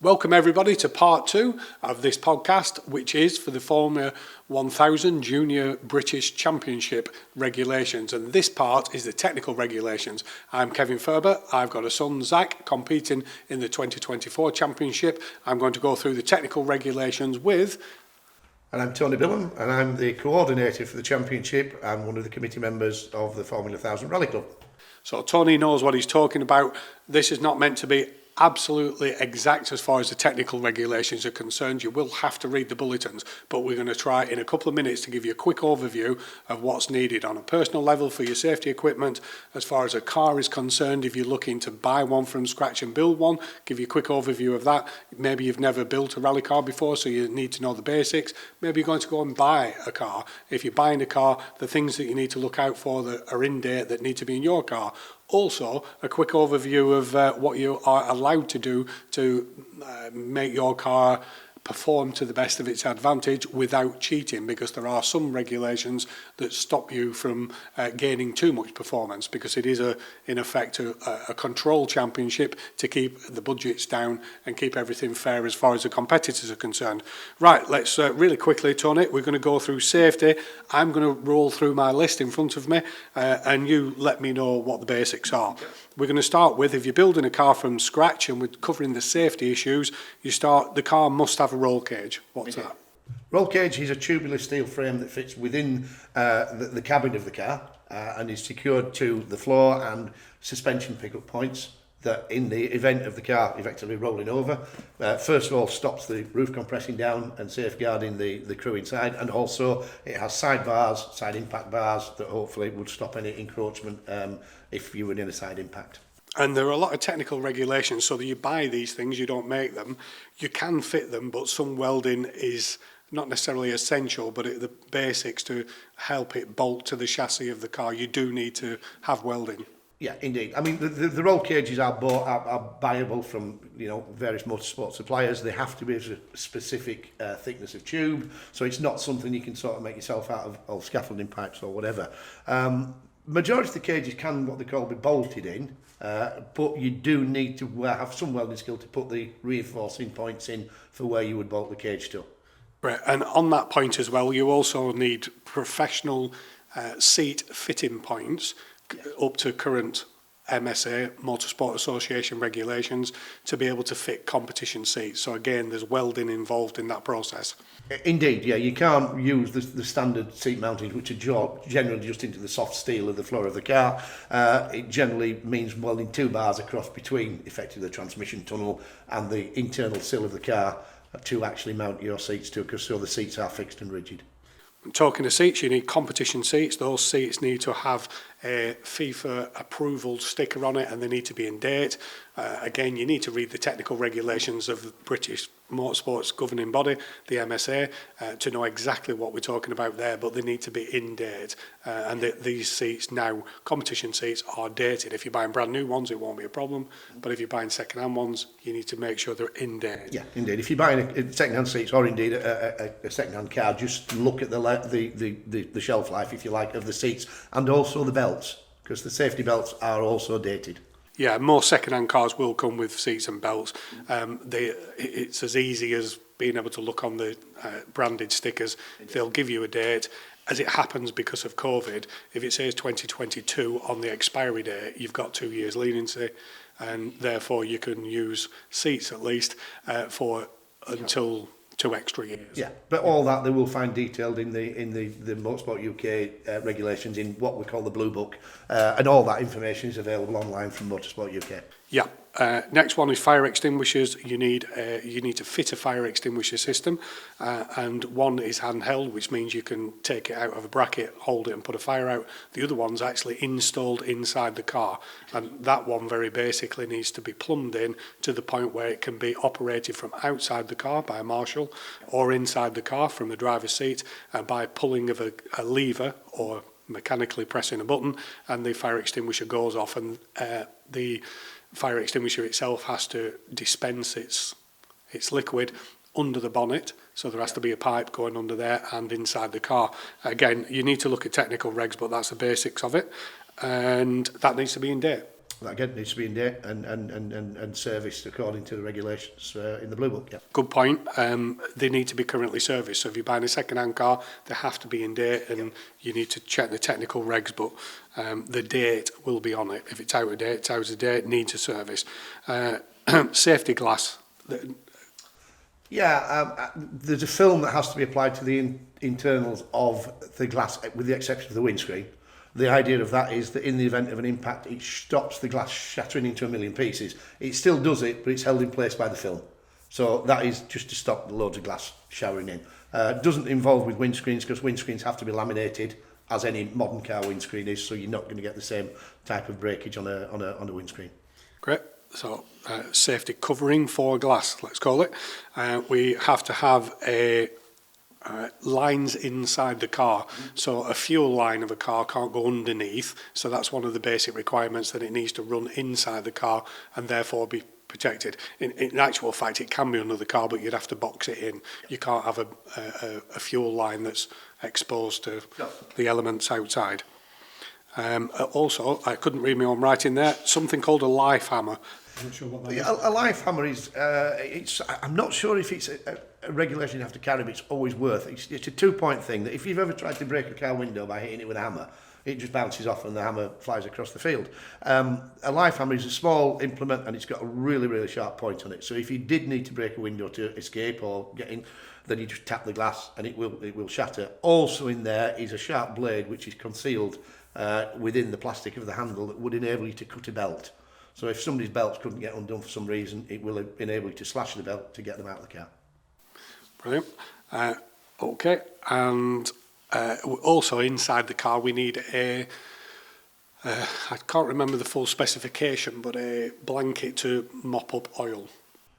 Welcome everybody to part 2 of this podcast, which is for the Formula 1000 Junior British Championship regulations, and this part is the technical regulations. I'm Kevin Furber. I've got a son, Zach, competing in the 2024 championship. I'm going to go through the technical regulations with... And I'm Tony Bilham, and I'm the co-ordinator for the championship and one of the committee members of the Formula 1000 Rally Club. So Tony knows what he's talking about. This is not meant to be absolutely exact as far as the technical regulations are concerned. You will have to read the bulletins, but we're going to try in a couple of minutes to give you a quick overview of what's needed on a personal level for your safety equipment. As far as a car is concerned, if you're looking to buy one from scratch and build one, give you a quick overview of that. Maybe you've never built a rally car before, so you need to know the basics. Maybe you're going to go and buy a car. If you're buying a car, the things that you need to look out for that are in date that need to be in your car. Also, a quick overview of what you are allowed to do to make your car perform to the best of its advantage without cheating, because there are some regulations that stop you from gaining too much performance, because it is in effect a control championship to keep the budgets down and keep everything fair as far as the competitors are concerned. Right, let's really quickly, Tony, we're going to go through safety. I'm going to roll through my list in front of me and you let me know what the basics are. We're going to start with, if you're building a car from scratch and we're covering the safety issues, the car must have a roll cage. What's that? Roll cage is a tubular steel frame that fits within the cabin of the car and is secured to the floor and suspension pickup points that in the event of the car effectively rolling over, first of all stops the roof compressing down and safeguarding the crew inside, and also it has side bars, side impact bars that hopefully would stop any encroachment if you were in a side impact. And there are a lot of technical regulations, so that you buy these things, you don't make them. You can fit them, but some welding is not necessarily essential, but the basics to help it bolt to the chassis of the car, you do need to have welding. Yeah, indeed. I mean, the roll cages are buyable from various motorsport suppliers. They have to be of a specific thickness of tube, so it's not something you can sort of make yourself out of scaffolding pipes or whatever. Majority of the cages can what they call be bolted in, but you do need to have some welding skill to put the reinforcing points in for where you would bolt the cage to. Right, and on that point as well, you also need professional seat fitting points up to current MSA, Motorsport Association regulations, to be able to fit competition seats. So again, there's welding involved in that process. Indeed, yeah, you can't use the standard seat mountings, which are generally just into the soft steel of the floor of the car. It generally means welding 2 bars across between effectively the transmission tunnel and the internal sill of the car to actually mount your seats to, because so the seats are fixed and rigid. Talking of seats, you need competition seats. Those seats need to have a FIFA approval sticker on it, and they need to be in date. Again, you need to read the technical regulations of the British Motorsports governing body, the MSA, to know exactly what we're talking about there, but they need to be in date. And these seats now, competition seats, are dated. If you're buying brand new ones, it won't be a problem, but if you're buying second-hand ones, you need to make sure they're in date. Yeah, indeed. If you're buying a second-hand seats or indeed a second-hand car, just look at the shelf life, if you like, of the seats, and also the belts, because the safety belts are also dated. Yeah, most second-hand cars will come with seats and belts. It's as easy as being able to look on the branded stickers. They'll give you a date. As it happens, because of COVID, if it says 2022 on the expiry date, you've got 2 years leniency, and therefore you can use seats at least until 2 extra years. Yeah, but all that they will find detailed in the Motorsport UK regulations in what we call the Blue Book, and all that information is available online from Motorsport UK. Yeah. Next one is fire extinguishers. You need to fit a fire extinguisher system, and one is handheld, which means you can take it out of a bracket, hold it and put a fire out. The other one's actually installed inside the car, and that one very basically needs to be plumbed in to the point where it can be operated from outside the car by a marshal, or inside the car from the driver's seat by pulling of a lever or mechanically pressing a button, and the fire extinguisher goes off, and the fire extinguisher itself has to dispense its liquid under the bonnet, so there has to be a pipe going under there and inside the car. Again, you need to look at technical regs, but that's the basics of it, and that needs to be in date. That again needs to be in date and serviced according to the regulations in the Blue Book. Yeah. Good point. They need to be currently serviced. So if you're buying a second-hand car, they have to be in date, and you need to check the technical regs, but the date will be on it. If it's out of date, it's out of date, it needs a service. Safety glass. There's a film that has to be applied to the internals of the glass, with the exception of the windscreen. The idea of that is that in the event of an impact, it stops the glass shattering into a million pieces. It still does it, but it's held in place by the film. So that is just to stop loads of glass showering in. Doesn't involve with windscreens, because windscreens have to be laminated, as any modern car windscreen is, so you're not going to get the same type of breakage on a windscreen. Great. So safety covering for glass, let's call it. We have to have lines inside the car. So a fuel line of a car can't go underneath. So that's one of the basic requirements, that it needs to run inside the car and therefore be protected. In actual fact, it can be under the car, but you'd have to box it in. You can't have a fuel line that's exposed to the elements outside. Also, I couldn't read my own writing there, something called a life hammer. I'm not sure what that is. A life hammer is, I'm not sure if it's a regulation you have to carry, but it's always worth it. It's a 2-point thing, that if you've ever tried to break a car window by hitting it with a hammer, it just bounces off and the hammer flies across the field. A life hammer is a small implement, and it's got a really, really sharp point on it. So if you did need to break a window to escape or get in, then you just tap the glass and it will shatter. Also in there is a sharp blade which is concealed within the plastic of the handle that would enable you to cut a belt. So if somebody's belts couldn't get undone for some reason, it will enable you to slash the belt to get them out of the car. Brilliant. Okay, and also inside the car we need I can't remember the full specification, but a blanket to mop up oil.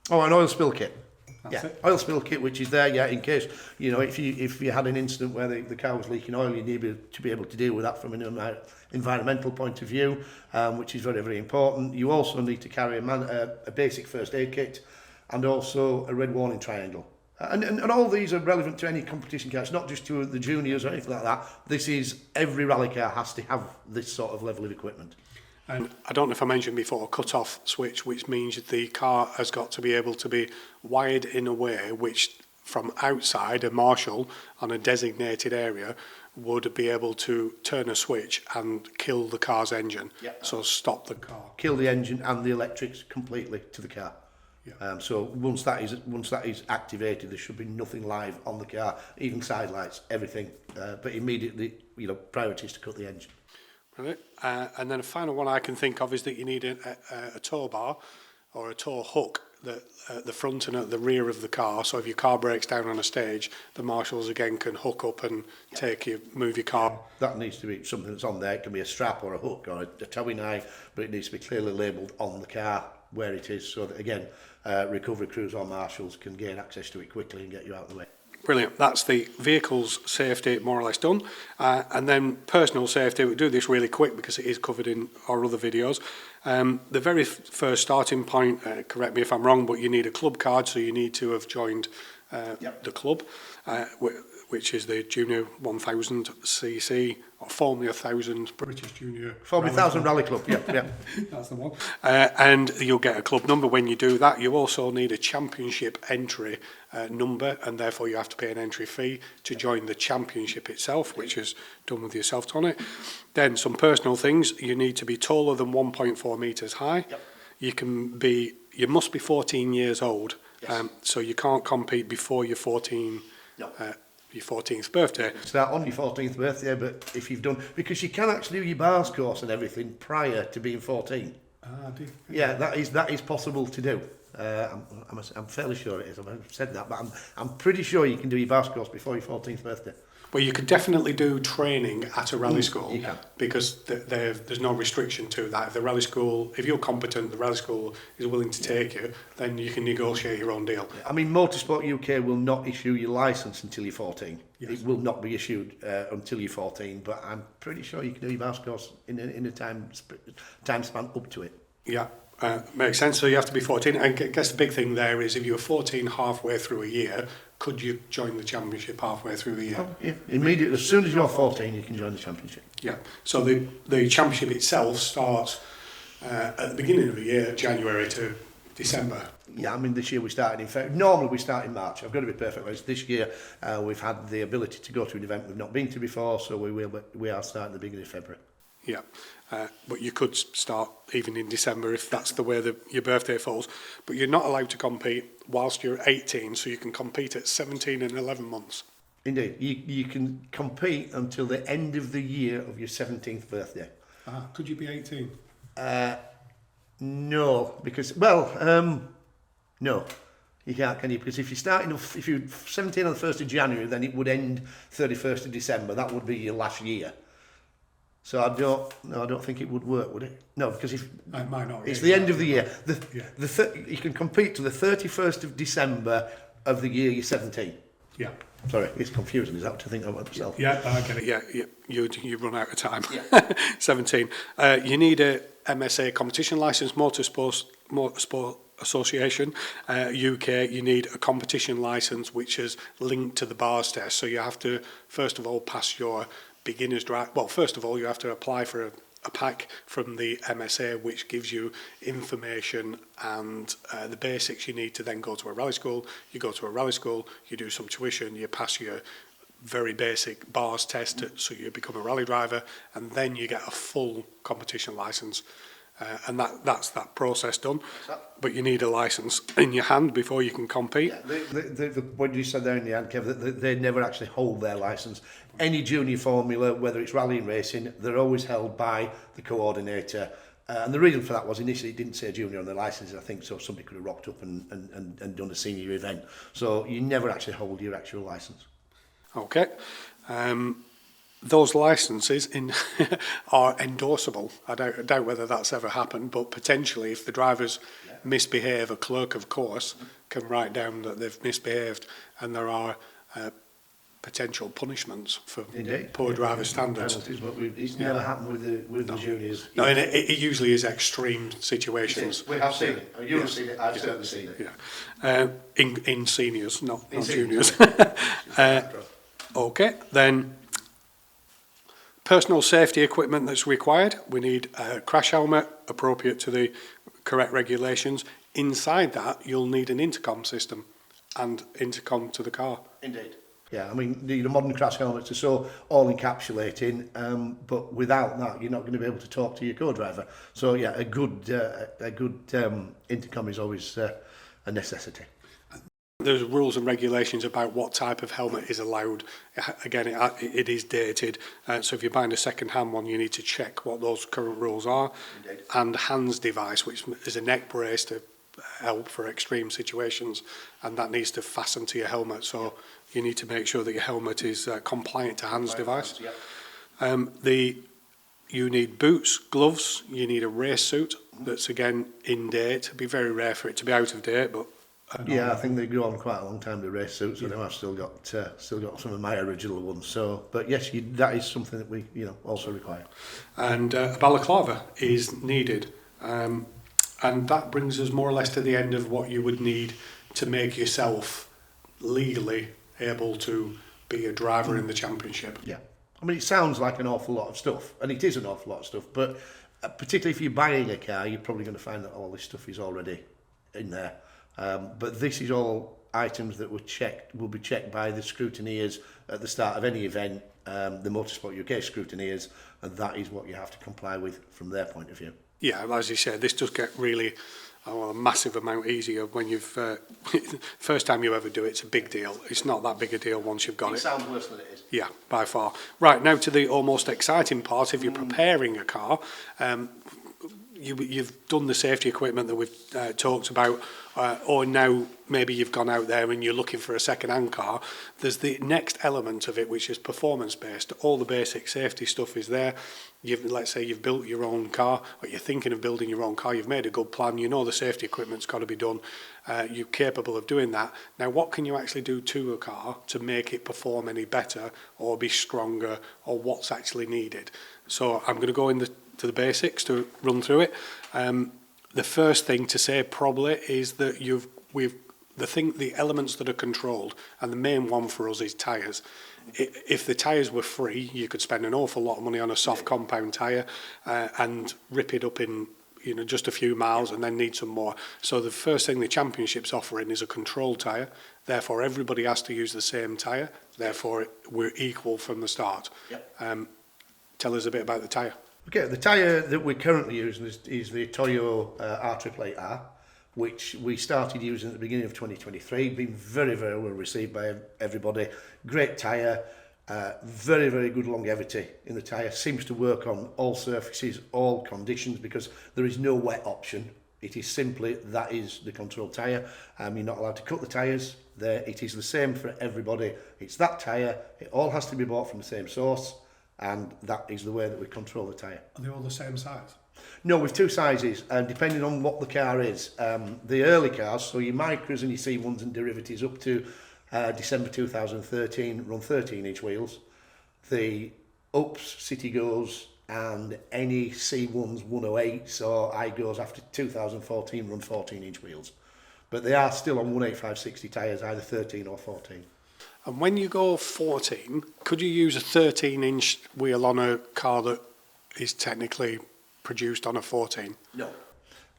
Oh, an oil spill kit. That's it. Oil spill kit, which is there, in case, if you had an incident where the car was leaking oil, you need to be able to deal with that from an environmental point of view, which is very, very important. You also need to carry a basic first aid kit, and also a red warning triangle. And all these are relevant to any competition car. It's not just to the juniors or anything like that. This is, every rally car has to have this sort of level of equipment. And I don't know if I mentioned before, a cut-off switch, which means the car has got to be able to be wired in a way which, from outside, a marshal on a designated area would be able to turn a switch and kill the car's engine. So stop the car. Kill the engine and the electrics completely to the car. So once that is activated, there should be nothing live on the car, even side lights, everything. But immediately, priority is to cut the engine. Right. And then a final one I can think of is that you need a tow bar or a tow hook that at the front and at the rear of the car. So if your car breaks down on a stage, the marshals again can hook up and move your car. That needs to be something that's on there. It can be a strap or a hook or a towing knife, but it needs to be clearly labelled on the car where it is, so that again, recovery crews or marshals can gain access to it quickly and get you out of the way. Brilliant. That's the vehicle's safety more or less done. And then personal safety, we'll do this really quick because it is covered in our other videos. The very first starting point, correct me if I'm wrong, but you need a club card, so you need to have joined the club, which is the Junior 1000cc, or formerly 1000 British Junior. Formerly 1000 Rally Club, yeah. That's the one. And you'll get a club number when you do that. You also need a championship entry number, and therefore you have to pay an entry fee to join the championship itself, which is done with yourself on it. Then some personal things. You need to be taller than 1.4 metres high. You must be 14 years old. So you can't compete before you're 14. No. Your 14th birthday. Start on your 14th birthday, but if you've done, because you can actually do your bars course and everything prior to being 14. Yeah, that is possible to do. I'm fairly sure it is. I've said that, but I'm pretty sure you can do your bars course before your 14th birthday. Well, you could definitely do training at a rally school. You can. Because there's no restriction to that. If you're competent, the rally school is willing to take you, then you can negotiate your own deal. I mean, Motorsport UK will not issue your licence until you're 14. Yes. It will not be issued until you're 14, but I'm pretty sure you can do your bars course in a time span up to it. Yeah. Makes sense. So you have to be 14. And I guess the big thing there is if you're 14 halfway through a year, could you join the championship halfway through the year? Oh, yeah. Immediately, as soon as you're 14, you can join the championship. Yeah. So the championship itself starts at the beginning of the year, January to December. Yeah, I mean, this year we started in February. Normally we start in March. I've got to be perfectly honest. This year we've had the ability to go to an event we've not been to before, so we are starting at the beginning of February. Yeah, but you could start even in December if that's the way that your birthday falls. But you're not allowed to compete whilst you're 18, so you can compete at 17 and 11 months. Indeed, you can compete until the end of the year of your 17th birthday. Could you be 18? No, because, well, no, you can't, can you? Because if you're 17 on the 1st of January, then it would end 31st of December. That would be your last year. So I don't think it would work, would it? No, because if it might not. It's the end of the year. You can compete to the 31st of December of the year you're 17. Yeah. Sorry, it's confusing. Is that what I think about myself? Yeah, I get it. Yeah, you run out of time. Yeah. 17. You need a MSA competition license, Motorsport Association. UK, you need a competition license which is linked to the bars test. So you have to, first of all, pass your beginner's drive. Well, first of all, you have to apply for a pack from the MSA which gives you information and the basics you need to then go to a rally school. You go to a rally school, you do some tuition, you pass your very basic bars test so you become a rally driver, and then you get a full competition license. And that's that process done. But you need a license in your hand before you can compete. Yeah, what you said there in the end, Kev, they never actually hold their license. Any junior formula, whether it's rally and racing, they're always held by the coordinator. And the reason for that was initially it didn't say junior on the license, I think, so somebody could have rocked up and done a senior event. So you never actually hold your actual license. Okay. Those licenses are endorsable. I doubt whether that's ever happened, but potentially if the drivers misbehave, a clerk of course can write down that they've misbehaved, and there are potential punishments for poor driver standards. Penalties, but it's never happened with the juniors. No, and it usually is extreme situations. We have seen it. You have seen it. I've certainly seen it. Yeah. In seniors, not juniors. Okay, then. Personal safety equipment that's required. We need a crash helmet appropriate to the correct regulations. Inside that, you'll need an intercom system and intercom to the car. Indeed. Yeah, I mean, the modern crash helmets are so all-encapsulating, but without that, you're not going to be able to talk to your co-driver. So, yeah, a good intercom is always a necessity. There's rules and regulations about what type of helmet is allowed. Again, it is dated, so if you're buying a second-hand one, you need to check what those current rules are. Indeed. And hands device, which is a neck brace to help for extreme situations, and that needs to fasten to your helmet. So you need to make sure that your helmet is compliant to hands device. You need boots, gloves. You need a race suit that's again in date. It'd be very rare for it to be out of date, but. Yeah, I think they go on quite a long time, the race suits. I know I've still got some of my original ones. So, but yes, that is something that we also require. And a balaclava is needed, and that brings us more or less to the end of what you would need to make yourself legally able to be a driver in the championship. Yeah, I mean, it sounds like an awful lot of stuff, and it is an awful lot of stuff. But particularly if you're buying a car, you're probably going to find that all this stuff is already in there. But this is all items that will be checked by the scrutineers at the start of any event, the Motorsport UK scrutineers, and that is what you have to comply with from their point of view. Yeah, as you said, this does get really a massive amount easier when you've first time you ever do it. It's a big deal. It's not that big a deal once you've got it. It sounds worse than it is. Yeah, by far. Right, now to the almost exciting part. If you're preparing a car, you've done the safety equipment that we've talked about, or now maybe you've gone out there and you're looking for a second-hand car. There's the next element of it, which is performance-based. All the basic safety stuff is there. Let's say you've built your own car, or you're thinking of building your own car. You've made a good plan. You know the safety equipment's got to be done. You're capable of doing that. Now, what can you actually do to a car to make it perform any better or be stronger, or what's actually needed? So I'm going to go to the basics to run through it. The first thing to say probably is that the elements that are controlled, and the main one for us is tyres. If the tyres were free, you could spend an awful lot of money on a soft compound tyre and rip it up in just a few miles and then need some more. So the first thing the Championship's offering is a control tyre. Therefore, everybody has to use the same tyre. Therefore, we're equal from the start. Yep. Tell us a bit about the tyre. Okay, the tyre that we're currently using is the Toyo R888R, which we started using at the beginning of 2023. Been very, very well received by everybody. Great tyre, very, very good longevity in the tyre. Seems to work on all surfaces, all conditions, because there is no wet option. It is simply, that is the control tyre. You're not allowed to cut the tyres. It is the same for everybody. It's that tyre. It all has to be bought from the same source, and that is the way that we control the tyre. Are they all the same size? No, with two sizes, and depending on what the car is. The early cars, so your Micras and your C1s and derivatives up to December 2013, run 13-inch wheels. The Ups, City Goes, and any C1s, 108s or I-Goes after 2014 run 14-inch wheels. But they are still on 185/60 tyres, either 13 or 14. And when you go 14, could you use a 13-inch wheel on a car that is technically produced on a 14? No.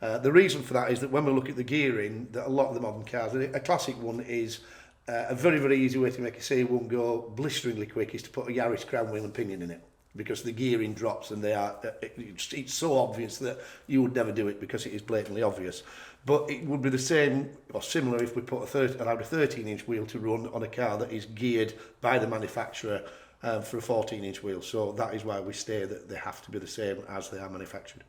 The reason for that is that when we look at the gearing, that a lot of the modern cars, a classic one is a very, very easy way to make a C1 go blisteringly quick is to put a Yaris crown wheel and pinion in it, because the gearing drops and it's so obvious that you would never do it because it is blatantly obvious. But it would be the same or similar if we put allowed a 13-inch wheel to run on a car that is geared by the manufacturer for a 14-inch wheel. So that is why we say that they have to be the same as they are manufactured.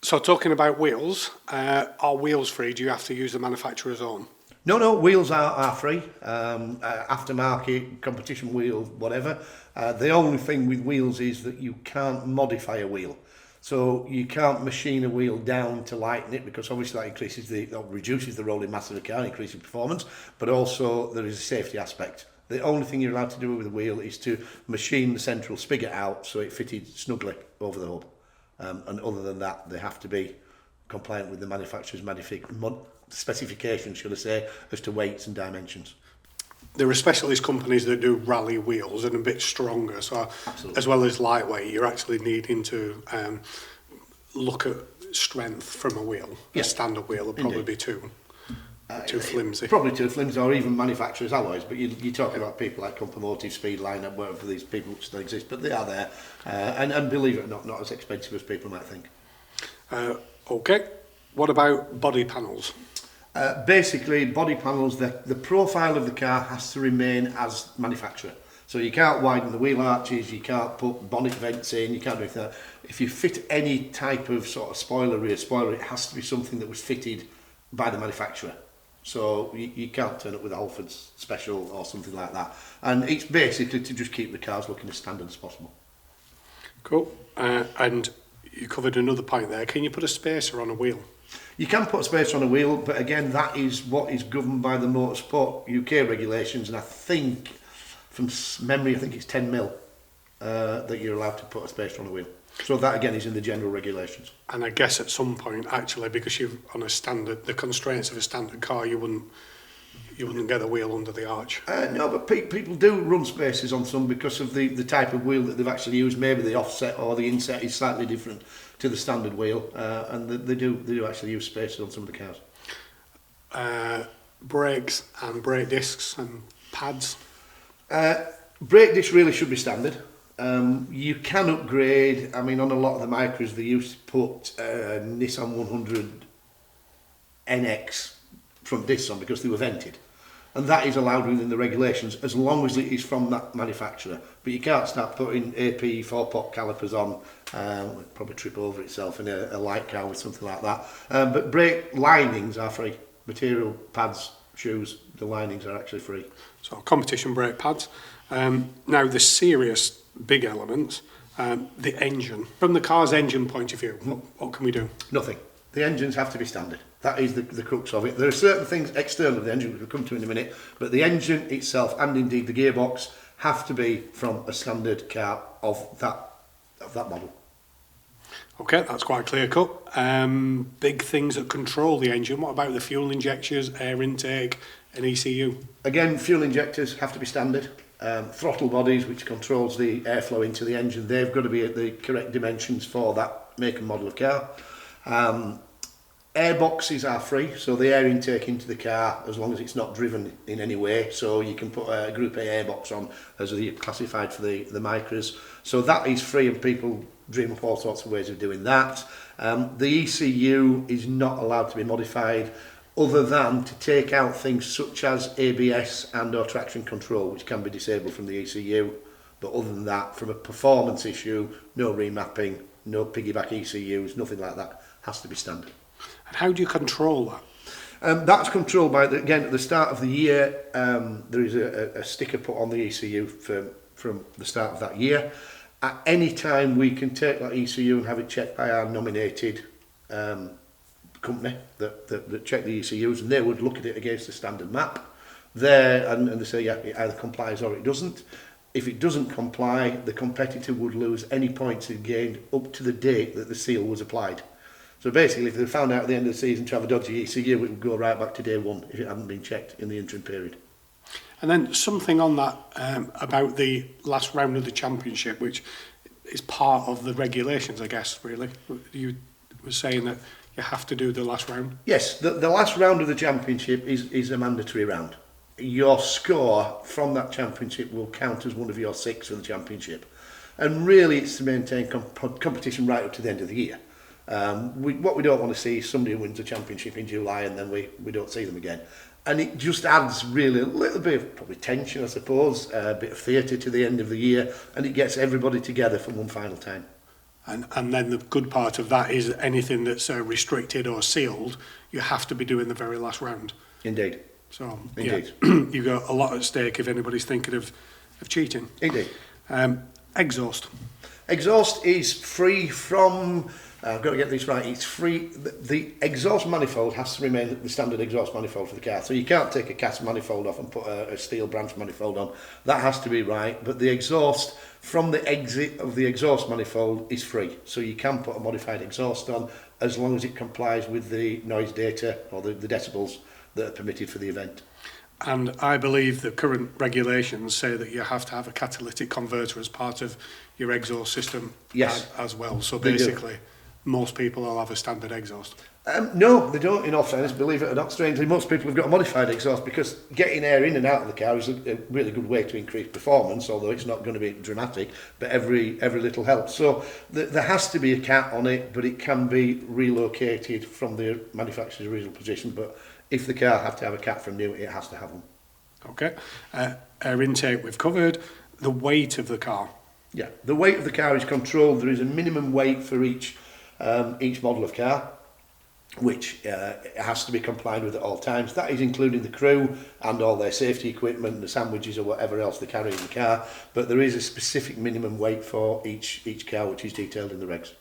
So talking about wheels, are wheels free? Do you have to use the manufacturer's own? No, wheels are free. Aftermarket, competition wheels, whatever. The only thing with wheels is that you can't modify a wheel. So you can't machine a wheel down to lighten it, because obviously that reduces the rolling mass of the car, increasing performance, but also there is a safety aspect. The only thing you're allowed to do with a wheel is to machine the central spigot out so it fitted snugly over the hub. And other than that, they have to be compliant with the manufacturer's specifications, should I say, as to weights and dimensions. There are specialist companies that do rally wheels and a bit stronger, so Absolutely. As well as lightweight, you're actually needing to look at strength from a wheel. Yeah. A standard wheel would probably be too flimsy. Probably too flimsy, or even manufacturers' alloys, but you're talking about people like Compomotive, Speedline, and whatever these people still exist, but they are there, and believe it or not as expensive as people might think. Okay, what about body panels? Basically, body panels, the profile of the car has to remain as manufacturer. So you can't widen the wheel arches, you can't put bonnet vents in, you can't do anything like that. If you fit any type of sort of spoiler, rear spoiler, it has to be something that was fitted by the manufacturer. So you can't turn up with a Halford special or something like that. And it's basically to just keep the cars looking as standard as possible. Cool. And you covered another point there. Can you put a spacer on a wheel? You can put a spacer on a wheel, but again, that is what is governed by the Motorsport UK regulations, and I think, from memory, I think it's 10 mil that you're allowed to put a spacer on a wheel. So that again is in the general regulations. And I guess at some point, actually, because you're on the constraints of a standard car, you wouldn't get a wheel under the arch. No, but people do run spacers on some because of the type of wheel that they've actually used. Maybe the offset or the inset is slightly different to the standard wheel, and they do actually use spacers on some of the cars. Brakes and brake discs and pads. Brake discs really should be standard. You can upgrade. I mean, on a lot of the Micras, they used to put Nissan 100 NX front discs on because they were vented. And that is allowed within the regulations as long as it is from that manufacturer. But you can't start putting AP 4-pot calipers on, it'd probably trip over itself in a light car with something like that. But brake linings are free. Material, pads, shoes, the linings are actually free. So competition brake pads. Now the serious big elements, the engine. From the car's engine point of view, what can we do? Nothing. The engines have to be standard. That is the crux of it. There are certain things external to the engine, which we'll come to in a minute, but the engine itself and indeed the gearbox have to be from a standard car of that model. Okay, that's quite clear cut. Big things that control the engine. What about the fuel injectors, air intake, and ECU? Again, fuel injectors have to be standard. Throttle bodies, which controls the airflow into the engine, they've got to be at the correct dimensions for that make and model of car. Airboxes are free, so the air intake into the car, as long as it's not driven in any way, so you can put a Group A airbox on, as they're classified for the Micras. So that is free, and people dream up all sorts of ways of doing that. The ECU is not allowed to be modified, other than to take out things such as ABS and or traction control, which can be disabled from the ECU. But other than that, from a performance issue, no remapping, no piggyback ECUs, nothing like that. Has to be standard. And how do you control that? That's controlled by, again, at the start of the year, there is a sticker put on the ECU from the start of that year. At any time, we can take that ECU and have it checked by our nominated company that check the ECUs, and they would look at it against the standard map there, and they say, yeah, it either complies or it doesn't. If it doesn't comply, the competitor would lose any points it gained up to the date that the seal was applied. So basically, if they found out at the end of the season to have a dodgy ECU, it would go right back to day one if it hadn't been checked in the interim period. And then something on that about the last round of the championship, which is part of the regulations, I guess, really. You were saying that you have to do the last round? Yes, the last round of the championship is a mandatory round. Your score from that championship will count as one of your 6 for the championship. And really, it's to maintain competition right up to the end of the year. What we don't want to see is somebody who wins a championship in July and then we don't see them again. And it just adds really a little bit of probably tension, I suppose, a bit of theatre to the end of the year, and it gets everybody together for one final time. And then the good part of that is anything that's restricted or sealed, you have to be doing the very last round. Indeed. So, Indeed. Yeah, you've got a lot at stake if anybody's thinking of cheating. Indeed. Exhaust. Exhaust is free from, I've got to get this right, it's free, the exhaust manifold has to remain the standard exhaust manifold for the car, so you can't take a cast manifold off and put a steel branch manifold on. That has to be right, but the exhaust from the exit of the exhaust manifold is free, so you can put a modified exhaust on as long as it complies with the noise data or the decibels that are permitted for the event. And I believe the current regulations say that you have to have a catalytic converter as part of your exhaust system. Yes. As well. So They basically, most people will have a standard exhaust. No, they don't, in all fairness, believe it or not. Strangely, most people have got a modified exhaust because getting air in and out of the car is a really good way to increase performance, although it's not going to be dramatic, but every little helps. So there has to be a cat on it, but it can be relocated from the manufacturer's original position. But if the car have to have a cat from new, it has to have one. Okay. Air intake we've covered. The weight of the car. Yeah, the weight of the car is controlled. There is a minimum weight for each model of car, which has to be complied with at all times. That is including the crew and all their safety equipment, the sandwiches or whatever else they carry in the car. But there is a specific minimum weight for each car, which is detailed in the regs.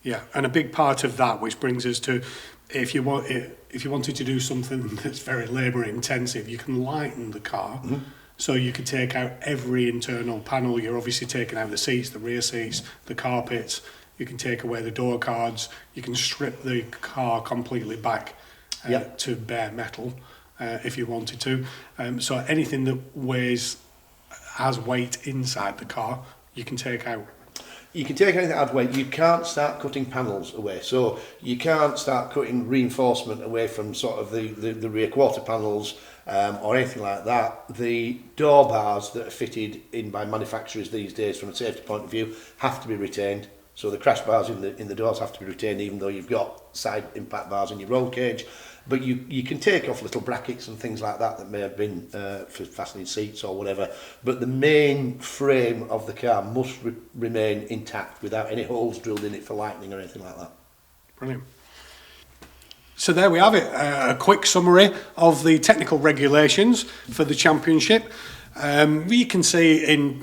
Yeah, and a big part of that, which brings us to, if you wanted to do something that's very labour intensive, you can lighten the car. Mm-hmm. So you could take out every internal panel. You're obviously taking out the seats, the rear seats, the carpets. You can take away the door cards. You can strip the car completely back to bare metal if you wanted to. So anything that has weight inside the car, you can take out. You can take anything that adds weight. You can't start cutting panels away. So you can't start cutting reinforcement away from sort of the rear quarter panels or anything like that. The door bars that are fitted in by manufacturers these days from a safety point of view have to be retained. So the crash bars in the doors have to be retained, even though you've got side impact bars in your roll cage. But you can take off little brackets and things like that may have been for fastening seats or whatever. But the main frame of the car must remain intact without any holes drilled in it for lightning or anything like that. Brilliant. So there we have it, a quick summary of the technical regulations for the championship. You can see in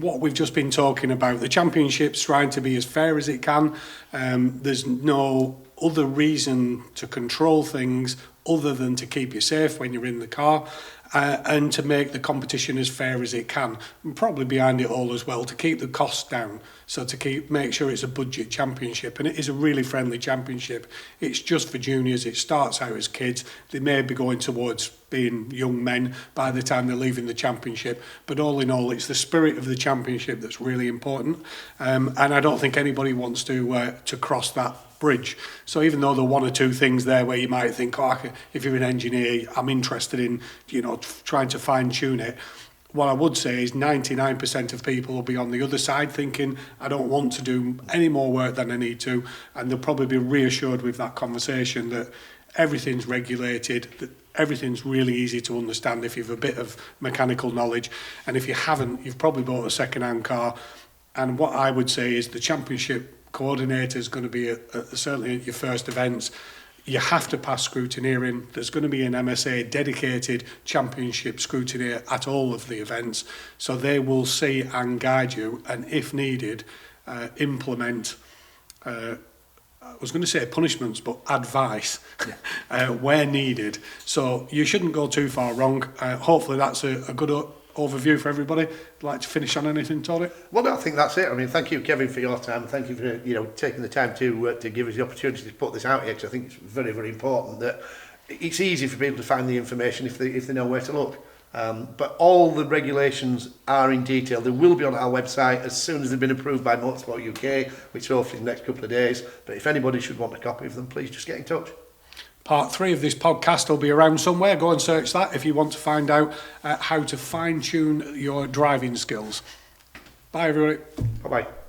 what we've just been talking about, the championship's trying to be as fair as it can. There's no other reason to control things other than to keep you safe when you're in the car. and to make the competition as fair as it can. And probably behind it all as well, to keep the costs down, so to make sure it's a budget championship, and it is a really friendly championship. It's just for juniors. It starts out as kids. They may be going towards being young men by the time they're leaving the championship, but all in all, it's the spirit of the championship that's really important, and I don't think anybody wants to cross that bridge. So even though there are one or two things there where you might think, oh, if you're an engineer, I'm interested in, trying to fine tune it. What I would say is 99% of people will be on the other side thinking, I don't want to do any more work than I need to, and they'll probably be reassured with that conversation that everything's regulated, that everything's really easy to understand if you've a bit of mechanical knowledge, and if you haven't, you've probably bought a second-hand car. And what I would say is the championship co-ordinator is going to be certainly at your first events. You have to pass scrutineering. There's going to be an MSA dedicated championship scrutineer at all of the events, so they will see and guide you, and if needed, implement, I was going to say punishments, but advice where needed. So you shouldn't go too far wrong. Hopefully that's a good overview for everybody. Like to finish on anything, Tony? Well, no, I think that's it. I mean, thank you, Kevin, for your time. Thank you for taking the time to give us the opportunity to put this out here, because I think it's very, very important that it's easy for people to find the information if they know where to look. But all the regulations are in detail. They will be on our website as soon as they've been approved by Motorsport UK, which hopefully in the next couple of days. But if anybody should want a copy of them, please just get in touch. Part 3 of this podcast will be around somewhere. Go and search that if you want to find out how to fine-tune your driving skills. Bye, everybody. Bye-bye.